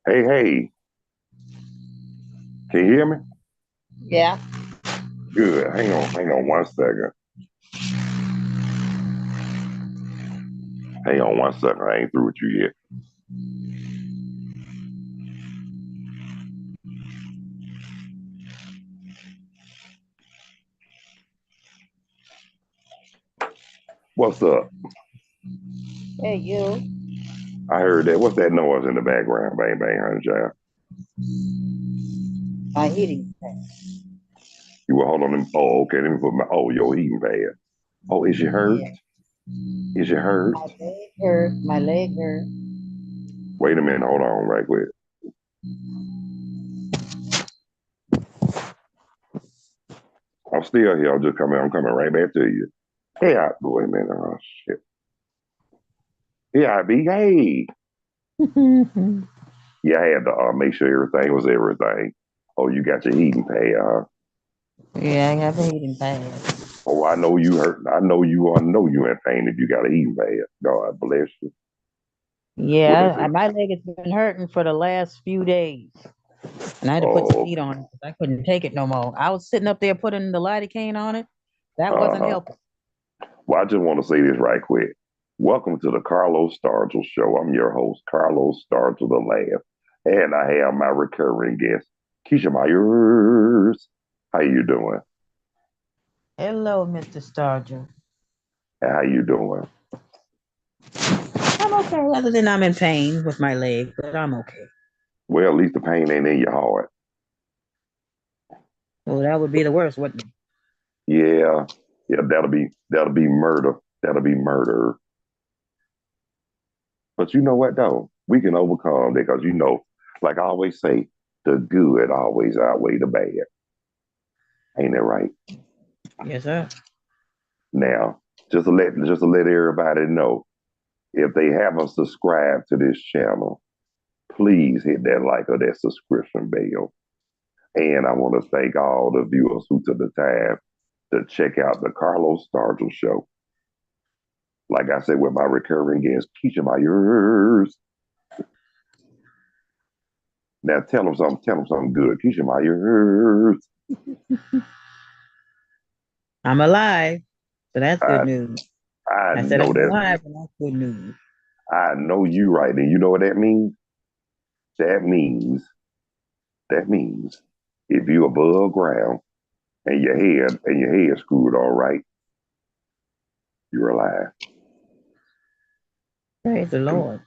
Hey, hey, can you hear me? Yeah. Good. Hang on 1 second. Hang on 1 second. I ain't through with you yet. What's up? Hey, you. I heard that. What's that noise in the background? Bang, bang, honey child. My heating pad. You will hold on. Oh, okay. Let me put my. Oh, your heating pad. Oh, is you hurt? Yeah. Is you hurt? My leg hurt. My leg hurt. Wait a minute. Hold on, right quick. I'm still here. I'm just coming. I'm coming right back to you. Hey, I, wait a minute. Oh shit. Yeah, I be. Hey. Yeah, I had to make sure everything was everything. Oh, you got your heating pad, huh? Yeah, I have a heating pad. Oh, I know you hurt. I know you in pain if you got a heating pad. God bless you. What is Yeah, it? my leg has been hurting for the last few days. And I had to put Oh, speed on it because I couldn't take it no more. I was sitting up there putting the lidocaine on it. That wasn't uh-huh. helping. Well, I just want to say this right quick. Welcome to the Carlos Stargell Show. I'm your host, Carlos Stargell the Last, and I have my recurring guest, Keisha Myers. How you doing? Hello, Mr. Starger. How you doing? I'm okay, other than I'm in pain with my leg, but I'm okay. Well, at least the pain ain't in your heart. Well, that would be the worst, wouldn't it? Yeah, yeah, that'll be murder. That'll be murder. But you know what though? We can overcome that because like I always say, the good always outweigh the bad. Ain't that right? Yes, sir. Now, just to let everybody know, if they haven't subscribed to this channel, please hit that like or that subscription bell. And I want to thank all the viewers who took the time to check out the Carlos Stargell show. Like I said, with my recurring guest, Keisha Myers. Now tell them something good. Keisha Myers. I'm alive. So that's good I news. I I said know I'm that. alive, and that's good news. I know you right. And you know what that means? That means that means if you above ground and your head screwed all right, you're alive. Praise the And, Lord.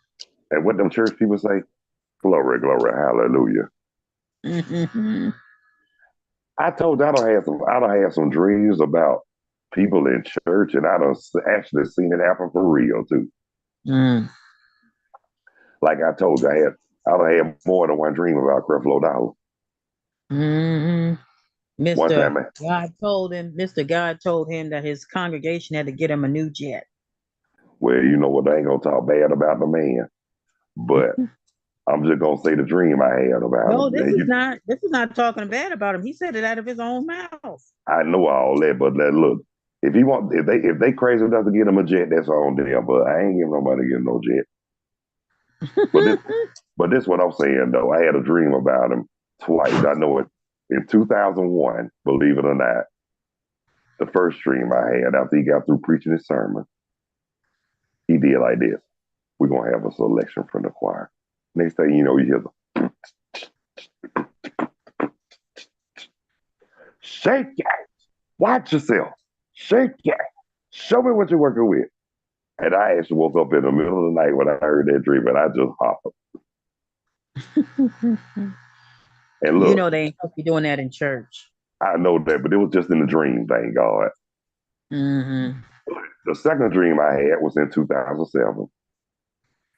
and what them church people say? Glory, glory, hallelujah. Mm-hmm. I told you I don't have some dreams about people in church, and actually seen it happen for real too. Mm. Like I told you, I don't have more than one dream about Creflo Dollar. Hmm. One Mr. time, Mr. God told him that his congregation had to get him a new jet. well, you know what? They ain't gonna talk bad about the man, but I'm just gonna say the dream I had about No, him. this And is not this is not talking bad about him. He said it out of his own mouth. I know all that, but look, if they crazy enough to get him a jet, that's on them. But I ain't giving nobody to get no jet. But this, but this what I'm saying though. I had a dream about him twice. I know it in 2001. Believe it or not, the first dream I had after he got through preaching his sermon, he did like this. We're gonna have a selection from the choir. Next thing you know, you hear the shake it, watch yourself, shake it, show me what you're working with. And I actually woke up in the middle of the night when I heard that dream, and I just hopped. And You look, know they ain't supposed to be doing that in church. I know that, but it was just in the dream, thank God. Hmm. The second dream I had was in 2007.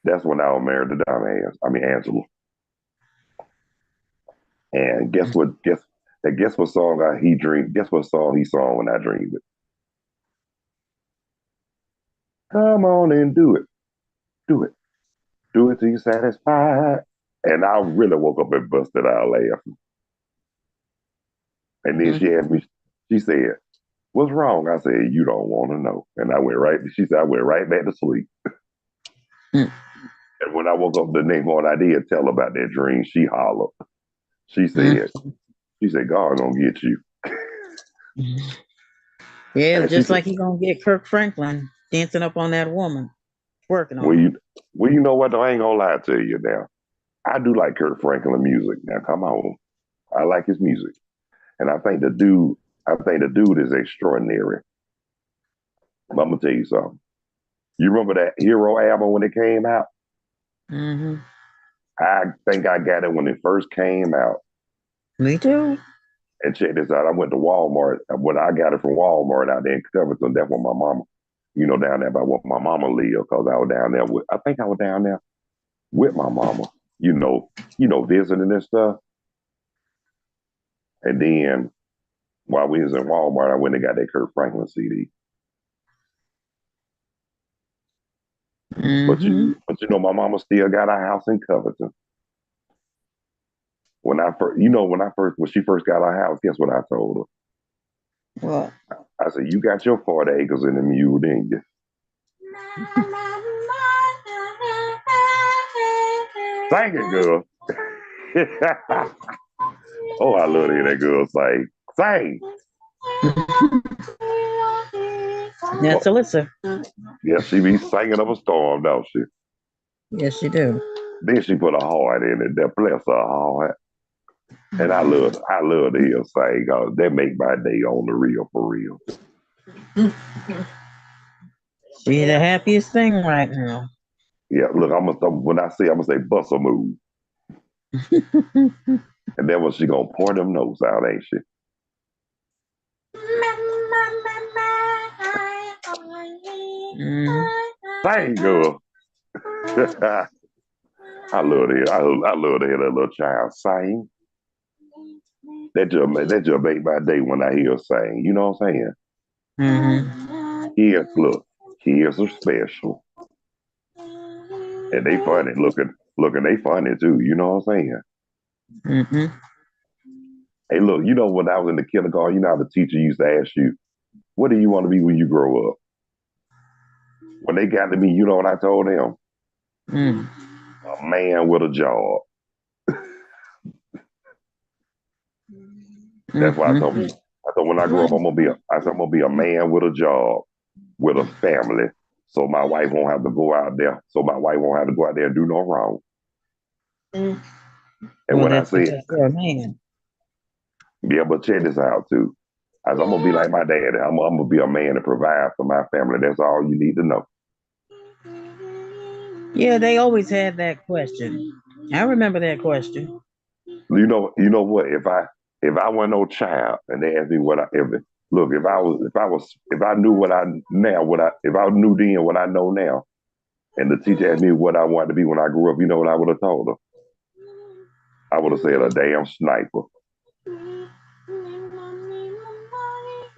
That's when I was married to Angela. And guess what? Guess what song he dreamed? Guess what song he saw when I dreamed it? Come on and do it, do it till you're satisfied. And I really woke up and busted out laughing. And then she asked me, she said, "What's wrong?" I said, "You don't want to know." And I went right. She said, "I went right back to sleep." And when I woke up the next morning, I did tell her about that dream. She hollered. She Mm. said, God gonna get you. Yeah, And she just said, like he gonna get Kirk Franklin dancing up on that woman, working well, on her. you know what? Though, I ain't gonna lie to you now. I do like Kurt Franklin music. Now, come on, I like his music, and I think the dude is extraordinary. But I'm gonna tell you something. You remember that Hero album when it came out? Hmm. I think I got it when it first came out. Me too. And check this out. I went to Walmart. When I got it from Walmart out there in Covington, that's where my mama, down there by where my mama lived, because I was down there I think I was down there with my mama, visiting and stuff. And then while we was in Walmart, I went and got that Kurt Franklin CD. But Hmm. my mama still got a house in Covington. When she first got her house, guess what I told Well, her? I said, "You got your 40 acres in the mule, didn't you?" Sing it, girl. Oh, I love to hear that girl say, "Sing." that's Oh, Alyssa. yeah, she be singing up a storm, don't she? Yes, she do. Then she put a heart in it. That bless her heart. And I love to hear sing. That make my day on the real for real. She's the happiest thing right now. Yeah, look, I'm gonna say bust a move. And then when she gonna pour them notes out, ain't she? Hmm. Sing, girl. I love to hear that little child sing. That just make my day when I hear her sing. You know what I'm saying? Hmm. Kids are special. And they funny looking, they funny too. You know what I'm saying? Hmm. Hey, look, when I was in the kindergarten, how the teacher used to ask you, what do you want to be when you grow up? When they got to me, you know what I told them? Mm. A man with a job. That's what I told them. Hmm. I thought when I grow up, I'm gonna be a man with a job, with a family. So my wife won't have to go out there. So my wife won't have to go out there and do no wrong. And Well, when I that's said, because you're a man. yeah, but check this out too. I'm gonna be like my dad. I'm gonna be a man and provide for my family. That's all you need to know. Yeah, they always had that question. I remember that question. You know what? If I were no child and they asked me what I look, if I knew what I now what I if I knew then what I know now, and the teacher asked me what I wanted to be when I grew up, you know what I would have told her? I would have said a damn sniper.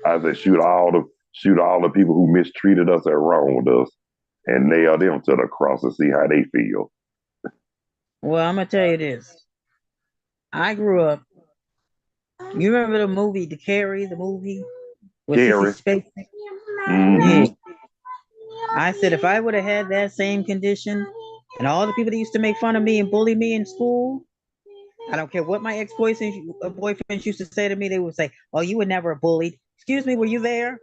I said shoot all the people who mistreated us and wronged us, and nail them to the cross and see how they feel. Well, I'm gonna tell you this. I grew up. You remember the movie, The Carrie, the movie with Sissy Scary. Spacek? Yeah. Mm-hmm. I said if I would have had that same condition, and all the people that used to make fun of me and bully me in school, I don't care what my boyfriends used to say to me. They would say, "Oh, you were never bullied." Excuse me, were you there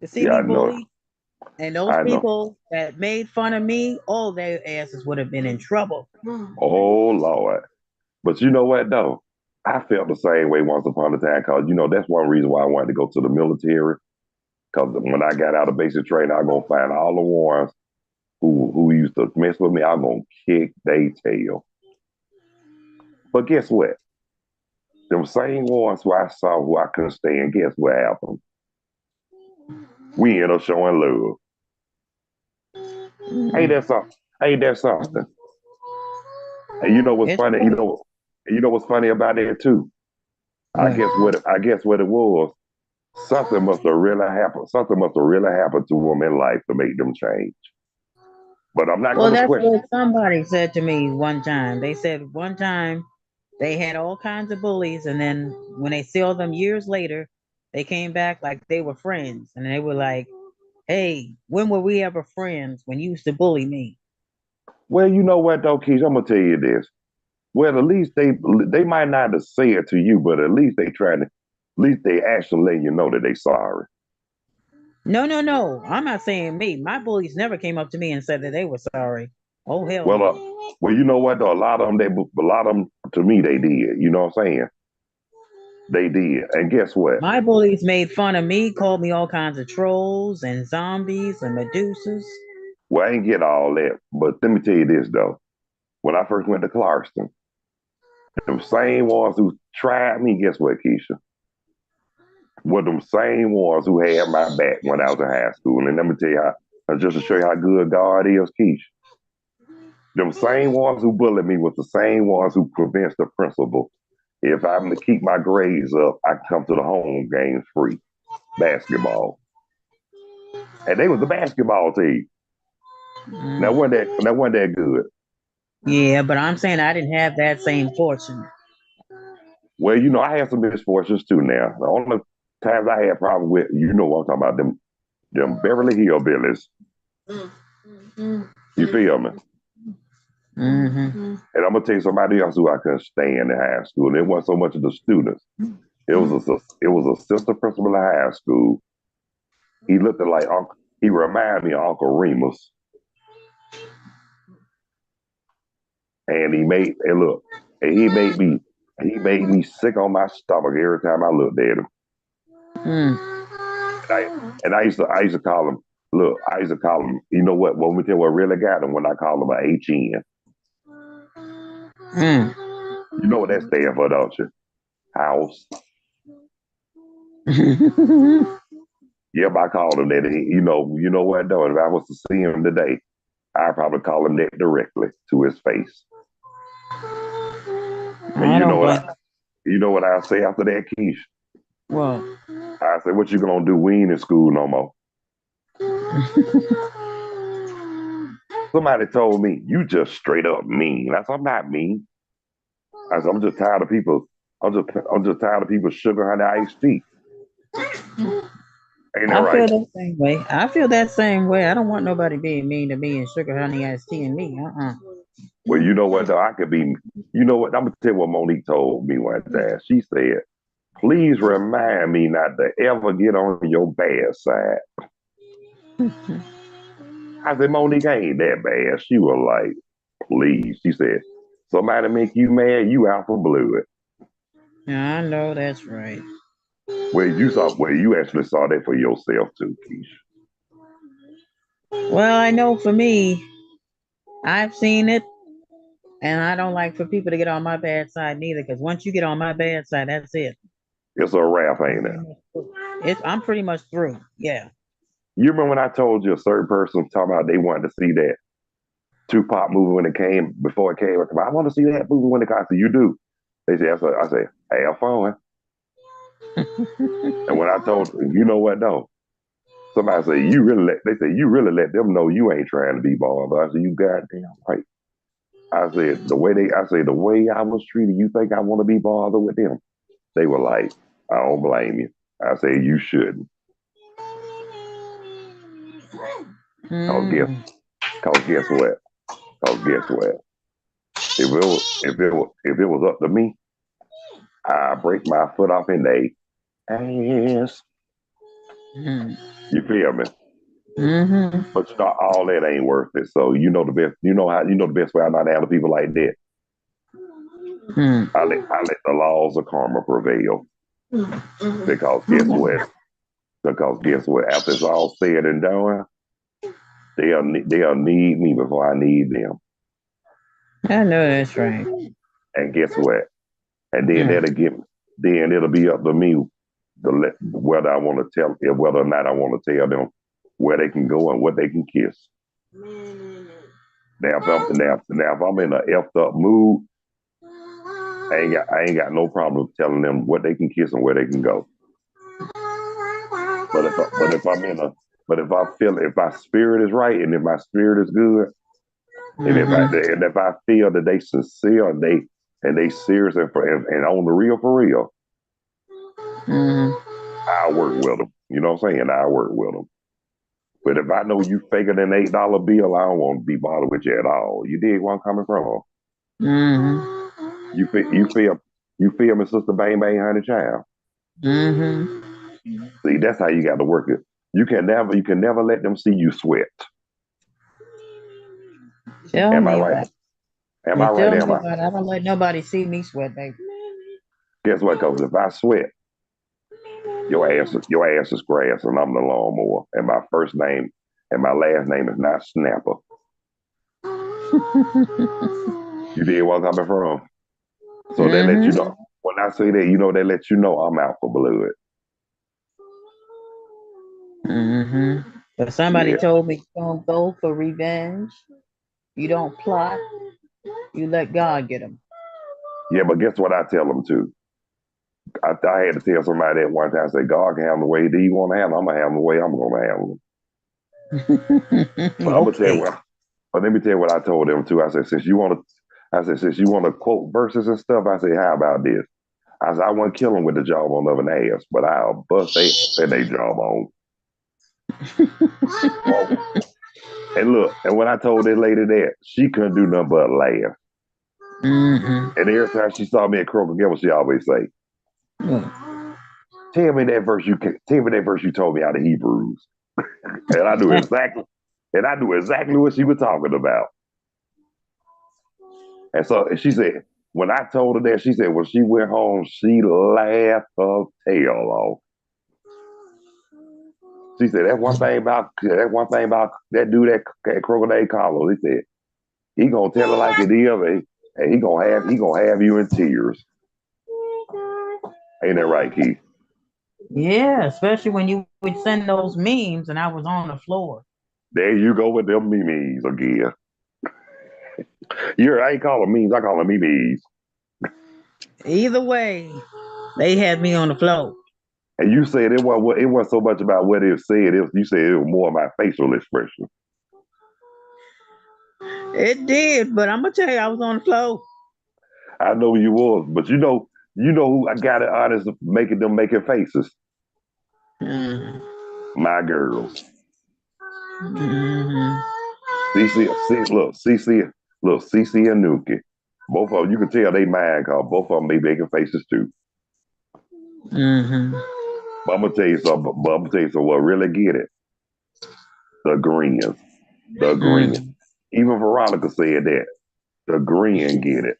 to see Yeah, me I know. bully? And those I know. people that made fun of me, all their asses would have been in trouble. Oh Lord. But you know what though? I felt the same way once upon a time because that's one reason why I wanted to go to the military. Because when I got out of basic training, I'm gonna find all the ones who used to mess with me. I'm gonna kick their tail. But guess what? Them same ones who I saw who I couldn't stand. Guess what happened? We end up showing love. Hey, Mm. that's something. Hey, that's something. And you know what's It's funny? true. You know what's funny about that too? What? I guess what it was. Something must have really happened. Something must have really happened to them in life to make them change. But I'm not Well, gonna that's question. what somebody said to me one time. They said one time they had all kinds of bullies, and then when they saw them years later, they came back like they were friends, and they were like, "Hey, when were we ever friends? When you used to bully me?" Well, you know what though, Keisha, I'm gonna tell you this. Well, at least they might not have said it to you, but at least they trying to, at least they actually letting you know that they sorry. No, no, no. I'm not saying me. My bullies never came up to me and said that they were sorry. Oh hell Well, no. well, you know what though, a lot of them to me they did. You know what I'm saying? They did, and guess what? My bullies made fun of me, called me all kinds of trolls and zombies and medusas. Well, I ain't get all that, but let me tell you this though. When I first went to Clarkston, them same ones who tried me, guess what, Keisha? Were them same ones who had my back when I was in high school. And let me tell you how, just to show you how good God is, Keisha. Them same ones who bullied me was the same ones who convinced the principal if I'm to keep my grades up, I can come to the home games free. Basketball. And they was the basketball team. Mm. That wasn't that good. Yeah, but I'm saying I didn't have that same fortune. Well, you know, I had some misfortunes too now. The only times I had problems with, you know what I'm talking about, them Beverly Hillbillies. You feel me? Mm-hmm. And I'm gonna tell you somebody else who I couldn't stand in high school. And it wasn't so much of the students. It was a assistant principal in high school. He looked like Uncle. He reminded me of Uncle Remus. And and look, and he made me sick on my stomach every time I looked at him. Mm. I used to call him. Look, I used to call him. You know what? When we tell what really got him, when I call him a HN. Mm. You know what that stands for, don't you? House. Yep, I called him that. You know what though? If I was to see him today, I'd probably call him that directly to his face. And I don't blame. you know what I say after that, Keish? Well, I say, what you gonna do? We ain't in school no more. Somebody told me, you just straight up mean. I said, I'm not mean. I said, I'm just tired of people. I'm just tired of people sugar honey iced tea. Ain't that I feel right? that same way. I feel that same way. I don't want nobody being mean to me and sugar honey iced tea and me. Well, you know what though? I could be. You know what? I'm gonna tell you what Monique told me one day. She said, "Please remind me not to ever get on your bad side." I said, Monique, I ain't that bad. She was like, "Please." She said, "Somebody make you mad, you out for blood." Yeah, I know that's right. Where you actually saw that for yourself too, Keisha. Well, I know for me, I've seen it, and I don't like for people to get on my bad side neither. Because once you get on my bad side, that's it. It's a rap, I'm ain't it? pretty much through. I'm pretty much through. Yeah. You remember when I told you a certain person was talking about they wanted to see that Tupac movie when it came before it came? I want to see that movie when it comes. I said, you do. They said, I said, have fun. And when I told, you know what though? Somebody said, they said, you really let them know you ain't trying to be bothered. I said, you goddamn right. I said, the way I was treated, you think I want to be bothered with them? They were like, I don't blame you. I said, you shouldn't. Cause guess, Mm. cause guess what? Cause guess what? If it was up to me, I break my foot off in their ass. Mm. You feel me? Mm-hmm. But you know, all that ain't worth it. So you know the best. You know the best way I know how to handle people like that. Mm. I let the laws of karma prevail. Because guess what? Because guess what? After it's all said and done, they'll need me before I need them. I know that's right. And guess what? And then Mm. then it'll be up to me to whether I want to tell whether or not I want to tell them where they can go and what they can kiss. Now if I'm in an effed up mood, I ain't got no problem telling them what they can kiss and where they can go. But if I'm in a but if I feel if my spirit is right and if my spirit is good Mm-hmm. and if I feel that they sincere and they serious and on the real for real, Mm-hmm. I work with them. You know what I'm saying? I work with them. But if I know you faking an $8 bill, I don't want to be bothered with you at all. You dig where I'm coming from? Mm-hmm. You feel me, Sister Bang Bang Honey Child? Mm-hmm. See, that's how you got to work it. You can never let them see you sweat. Tell Am I me right? about it. Am I You right? tell Am me I? about it. I don't let nobody see me sweat, baby. Guess what? Because if I sweat, your ass is grass, and I'm the lawnmower. And my first name and my last name is not Snapper. You did where I'm coming from. So they let you Mm-hmm. know. When I say that, they let you know I'm out for blood. Mm-hmm. But somebody Yeah. told me you don't go for revenge. You don't plot. You let God get them. Yeah, but guess what I tell them too? I had to tell somebody that one time. I said, God can handle the way that you want to handle. I'm gonna handle the way I'm gonna handle them. But I'm gonna tell you Okay. what. But let me tell you what I told them too. I said, since you want to quote verses and stuff. I said, how about this? I said, I won't kill them with the jawbone of an ass, but I'll bust they jawbone. Well, and look, and when I told this lady that, she couldn't do nothing but laugh. Mm-hmm. And every time she saw me at Kroger, guess what she always say? Tell me that verse you told me out of Hebrews. And I knew exactly what she was talking about. And so she said, when I told her that, she said when she went home, she laughed her tail off. She said that one thing about that dude that Crocodile Carlos. He said he gonna tell her like it is, and he gonna have you in tears. Ain't that right, Keith? Yeah, especially when you would send those memes and I was on the floor. There you go with them memes again. I ain't call them memes, I call them memes. Either way, they had me on the floor. And you said it wasn't so much about what it said. You said it was more my facial expression. It did, but I'm gonna tell you, I was on the floor. I know you was, but you know who I got it honest making faces. Mm-hmm. My girls. Mm-hmm. Cece and Nuki. Both of them, you can tell they mind cause both of them be making faces too. Mm-hmm. But I'm gonna tell you something. What really get it? The grins. The grin. Mm-hmm. Even Veronica said that. The grin get it.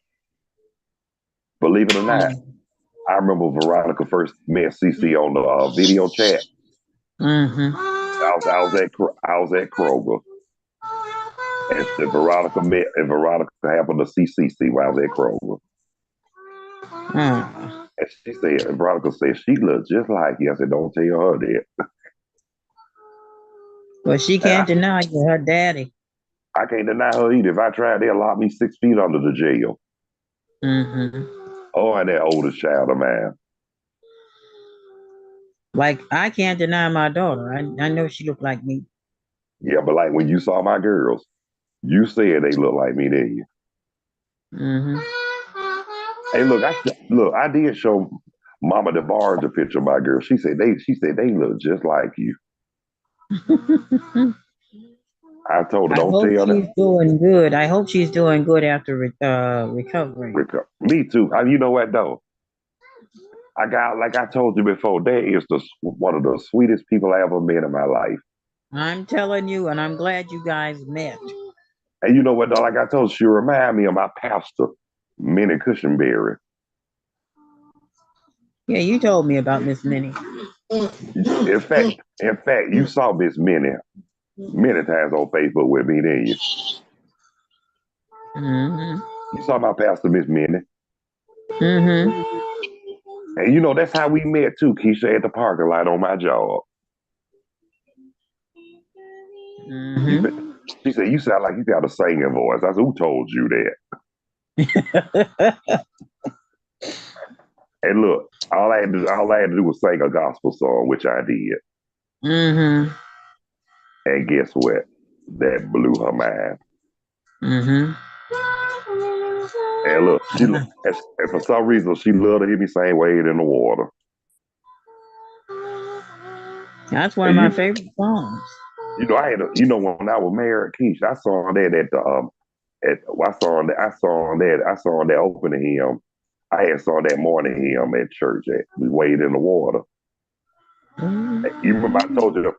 Believe it or not, I remember Veronica first met Cece on the video chat. Mm-hmm. I was at Kroger, and Veronica happened to see Cece while I was at Kroger. Mm. And Veronica said, she looks just like you. I said, don't tell her that. But she And can't deny you, her daddy. I can't deny her either. If I tried, they'll lock me 6 feet under the jail. Mm-hmm. Oh, and that oldest child of mine. Like I can't deny my daughter. I know she looked like me. Yeah, but like when you saw my girls, you said they look like me, didn't you? Mm-hmm. Hey, I did show Mama DeBarge a picture of my girl. She said they look just like you. I told her, I don't hope tell that. she's doing good. I hope she's doing good after recovering. Me too. You know what though? I got like I told you before. That is one of the sweetest people I ever met in my life. I'm telling you, and I'm glad you guys met. And you know what though? Like I told you, she remind me of my pastor, Minnie Cushionberry. Yeah, you told me about Miss Minnie. In fact, you saw Miss Minnie many times on Facebook with me, didn't you? Mm-hmm. You saw my pastor, Miss Minnie. Mm-hmm. And that's how we met too, Keisha, at the parking lot on my job. She said, Mm-hmm. she said, you sound like you got a singing voice. I said, who told you that? And look, all I had to do was sing a gospel song, which I did. Mm-hmm. And guess what? That blew her mind. Mm-hmm. And look, and for some reason, she loved to hear me sing Wade in the Water. That's one of And my you, favorite songs. when I was married, Keisha, I saw that at the I saw that opening hymn. I had saw that morning hymn at church. We waded in the water. You remember I told you a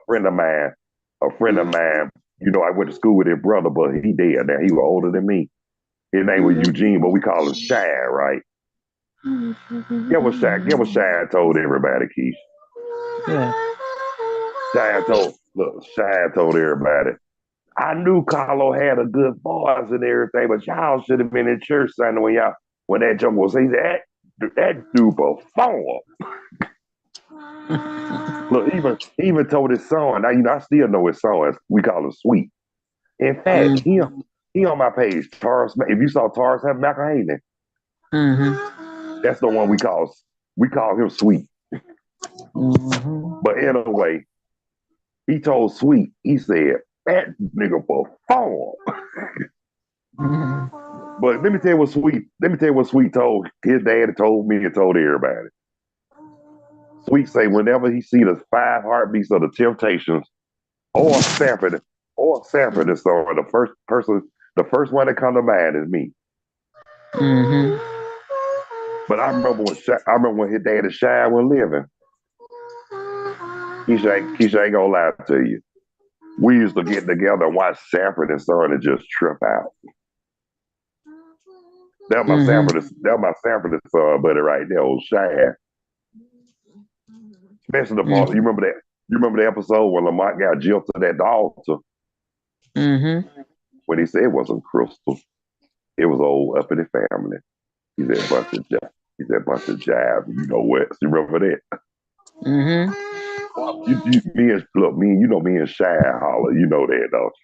friend of mine. I went to school with his brother, but he dead now. He was older than me. His name was Eugene, but we call him Shad, right? Get what Shad told everybody, Keisha. Yeah. Shad told everybody. I knew Carlo had a good voice and everything, but y'all should have been in church Sunday when that jump was. He said that dude performed. Look, he even told his son. Now I still know his son. We call him Sweet. In fact, he on my page. Taurus. If you saw Taurus have McElhaney, that's the one we call him Sweet. But anyway, he told Sweet. He said that nigga performed. But let me tell you what Sweet. Let me tell you what Sweet told his dad. Told me and told everybody. Sweet say whenever he see the 5 heartbeats of the Temptations or Sanford the song, the first one that come to mind is me. But I remember when his dad and Shy was living. Keisha ain't gonna lie to you. We used to get together and watch Sanford and Son and just trip out. That was my Sanford and Son buddy right there, old Shy. Especially the part, you remember that? You remember the episode when Lamont got jilted at the altar? When he said it wasn't Crystal, it was old up in the family. He said bunch of jive. You know what? You remember that? Me and Shy holler. You know that, don't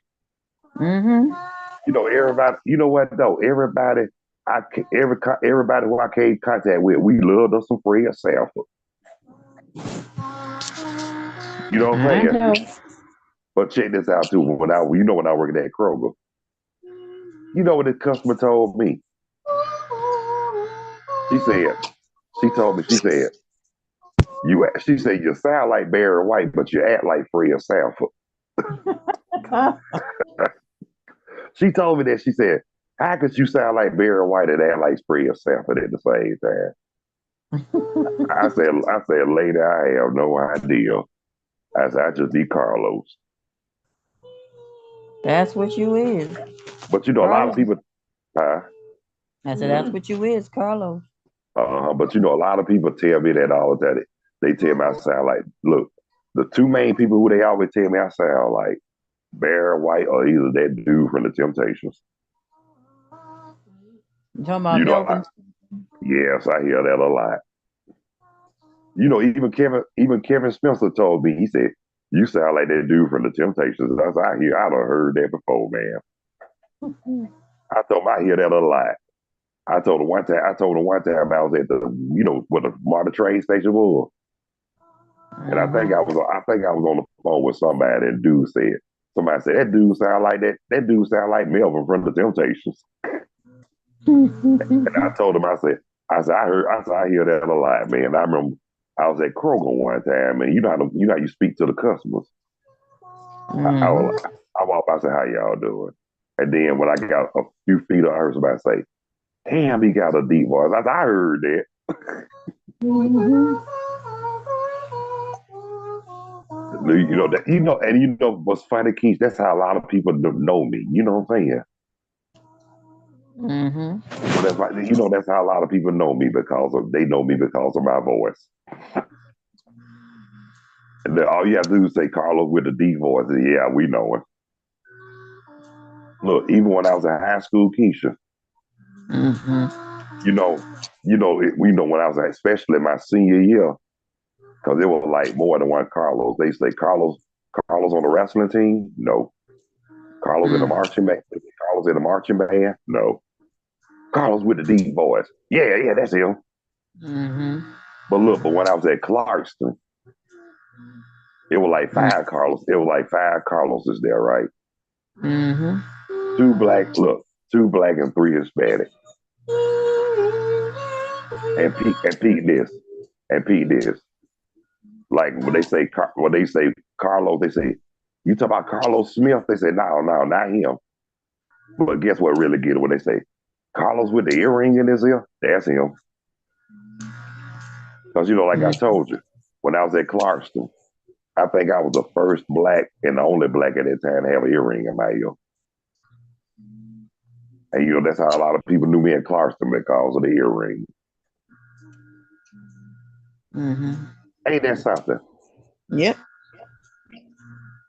you? Everybody. You know what though? Everybody who I came in contact with, we loved us some Fred Sanford. You know what I'm saying? But check this out too. When I worked at Kroger, you know what the customer told me? She said, you sound like Barry White, but you act like Fred Sanford. She told me that. She said, how could you sound like Barry White and act like Fred Sanford at the same time? I said, lady, I have no idea. I said, I just need Carlos. That's what you is. But a lot of people, I said, that's what you is, Carlos. But a lot of people tell me that all the time. They tell me I sound like, look, the 2 main people who they always tell me I sound like Barry White or either that dude from the Temptations. You talking about Melvin? Yes, I hear that a lot. Even Kevin Spencer told me, he said, you sound like that dude from the Temptations. I done heard that before, man. I told him I hear that a lot. I told him one time I was at what the Marta train station was. And I think I was on the phone with somebody, and somebody said, that dude sound like Melvin from the Temptations. And I told him, I hear that a lot, man. I remember I was at Kroger one time, and you know how you speak to the customers. I walked by and said, how y'all doing? And then when I got a few feet up, I heard somebody say, damn, he got a deep voice. I heard that. What's funny, Keith? That's how a lot of people know me. You know what I'm saying? That's how a lot of people know me they know me because of my voice. And then all you have to do is say Carlos with a deep voice, and yeah, we know it. Look, even when I was in high school, Keisha, when I was especially my senior year, because it was like more than one Carlos. They say Carlos on the wrestling team, no. Carlos in the marching band, no. Carlos with the deep voice, yeah, that's him. But when I was at Clarkston, it was like 5 Carlos. It was like 5 Carloses there, right? 2 black and 3 Hispanic. And Pete this. Like when they say Carlos, they say You talk about Carlos Smith, they say, no, not him. But guess what really get it when they say, Carlos with the earring in his ear? That's him. Because, like I told you, when I was at Clarkston, I think I was the first black and the only black at that time to have an earring in my ear. And, that's how a lot of people knew me in Clarkston because of the earring. Ain't that something? Yep.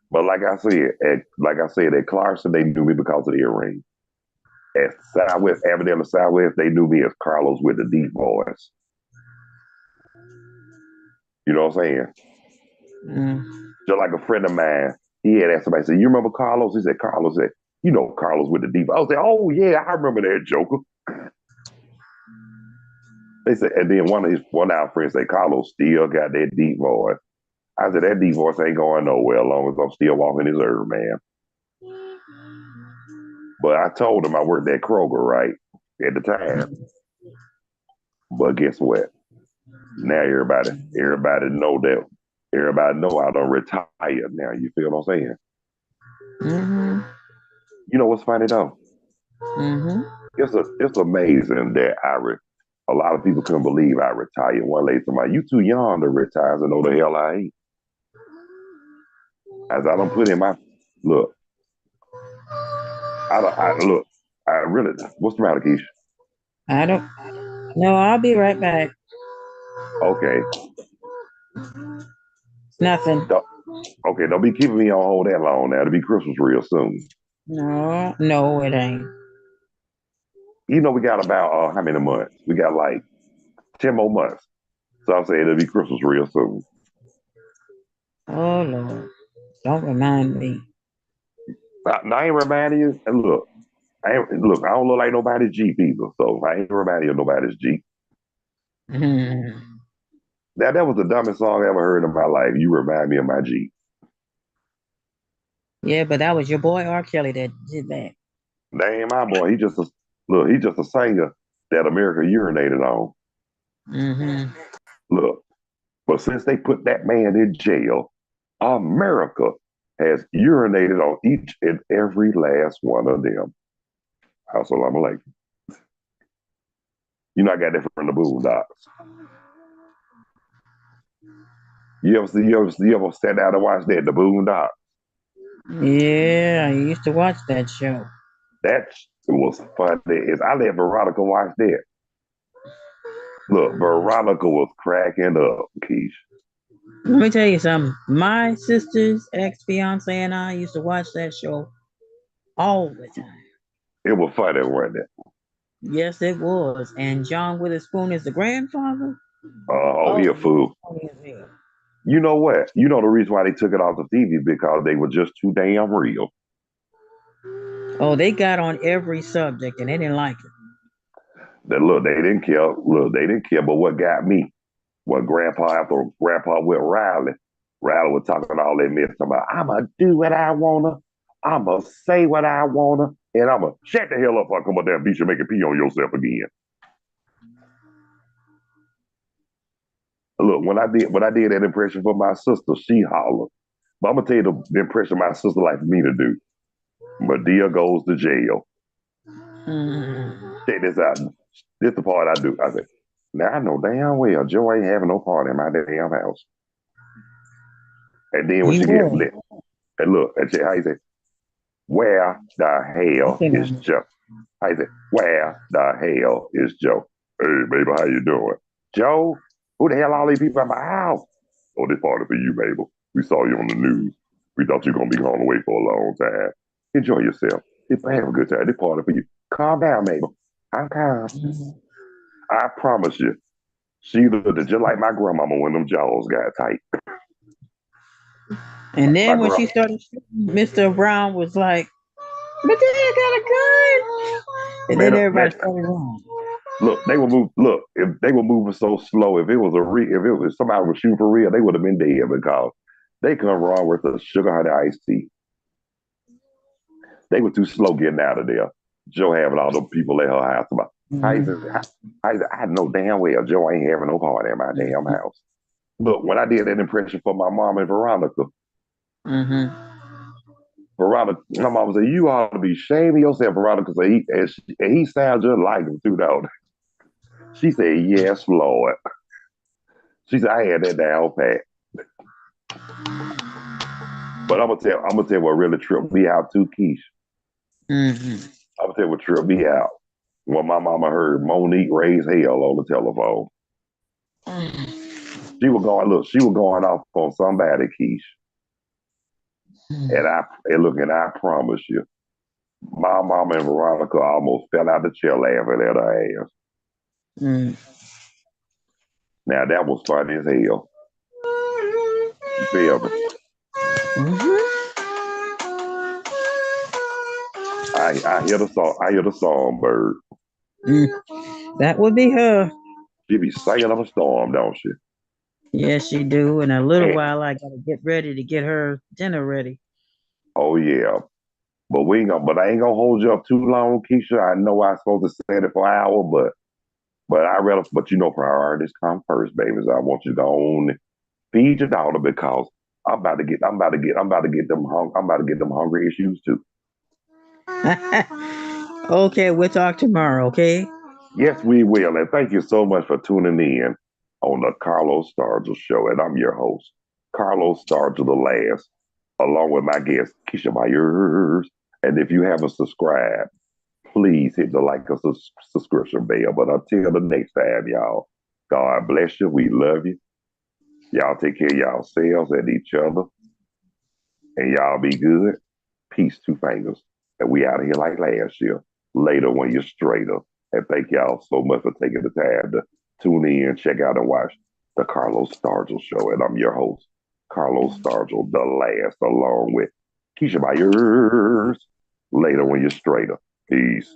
But like I said, at Clarkston, they knew me because of the earring. At Southwest, Avondale Southwest, they knew me as Carlos with the deep voice. You know what I'm saying? Just like a friend of mine, he had asked somebody, said, you remember Carlos? He said, Carlos said, Carlos with the deep voice. I said, oh yeah, I remember that Joker. They said, and then one of our friends said, Carlos still got that deep voice. I said, that deep voice ain't going nowhere as long as I'm still walking his earth, man. But I told him I worked at Kroger, right, at the time. But guess what? Now everybody know that. Everybody know I don't retire now. You feel what I'm saying? You know what's funny though? It's amazing that a lot of people couldn't believe I retired. One lady told me, "You too young to retire." I said, "No, the hell I ain't." As I don't put in my look, look. I really. What's the matter, Keisha? I don't know. I'll be right back. Okay. It's nothing. Don't be keeping me on hold that long now. It'll be Christmas real soon. No, it ain't. We got about how many months? We got like 10 more months. So I'm saying it'll be Christmas real soon. Oh Lord. Don't remind me. I ain't reminding you. And look, I don't look like nobody's Jeep either. So I ain't reminding you of nobody's Jeep. Now that was the dumbest song I ever heard in my life. You remind me of my Jeep. Yeah, but that was your boy R. Kelly that did that. That ain't my boy. He's just a singer that America urinated on. Look, but since they put that man in jail, America has urinated on each and every last one of them. Assalamu alaikum. I got that from the Boondocks. You ever sat down and watched that, the Boondocks? Yeah, I used to watch that show. That was funny. I let Veronica watch that. Look, Veronica was cracking up, Keish. Let me tell you something. My sister's ex-fiance and I used to watch that show all the time. It was funny, wasn't it? Yes, it was. And John Witherspoon is the grandfather. He a fool. You know what? You know the reason why they took it off the TV because they were just too damn real. Oh, they got on every subject and they didn't like it. They didn't care. They didn't care. But what got me? When Grandpa with Riley was talking all that mess about, I'ma do what I wanna, I'ma say what I wanna, and I'ma shut the hell up. I come up there and beat you, make a pee on yourself again. Look, when I did that impression for my sister, she hollered. But I'm gonna tell you the impression my sister likes me to do. Madea goes to jail. Check this out. This the part I do. I say, now I know damn well Joe ain't having no party in my damn house. And then when she gets lit, and look, and she, how you say, where the hell is Joe? How you say, where the hell is Joe? Hey, Mabel, how you doing? Joe, who the hell all these people at my house? Oh, this party for you, Mabel. We saw you on the news. We thought you were going to be gone away for a long time. Enjoy yourself. Have a good time. This party for you. Calm down, Mabel. I'm calm. I promise you, she looked just like my grandmama when them jaws got tight. And then when she started shooting, Mr. Brown was like, but they got a gun. And then everybody started running. Look, if they were moving so slow, if somebody was shooting for real, they would have been dead because they come wrong with the sugar honey iced tea. They were too slow getting out of there. Joe having all the people at her house about. I know damn well Joe ain't having no party at my damn house. Look, when I did that impression for my mom and Veronica, Veronica, my mama said, you ought to be shaming yourself, Veronica, because he sounds just like him too, though. She said, yes, Lord. She said, I had that down pat. But I'm gonna tell you what really tripped me out too, Keish. Mm-hmm. I'm gonna tell you what tripped me out. When my mama heard Monique raise hell on the telephone. She was going off on somebody, Keish. And I promise you, my mama and Veronica almost fell out the chair laughing at her ass. Mm-hmm. Now that was funny as hell. You feel me? I hear the song. I hear the songbird. That would be her. She be singing of a storm, don't she? Yes, she do. In a little And, while, I gotta get ready to get her dinner ready. oh yeah. But we ain't gonna. But I ain't gonna hold you up too long, Keisha. I know I'm supposed to say it for an hour, but I rather. But you know, priorities come first, babies. I want you to go on and feed your daughter because I'm about to get them I'm about to get them hungry issues too. Okay, we'll talk tomorrow. Okay. Yes, we will. And thank you so much for tuning in on the Carlos Stargell Show. And I'm your host, Carlos Stargell the Last, along with my guest, Keisha Myers. And if you haven't subscribed, please hit the like or subscription bell. But until the next time, y'all, God bless you. We love you. Y'all take care of yourselves and each other. And y'all be good. Peace, two fingers. And we out of here like last year. Later when you're straighter. And thank y'all so much for taking the time to tune in, check out, and watch the Carlos Stargell Show. And I'm your host, Carlos Stargell, the last, along with Keisha Myers. Later when you're straighter. Peace.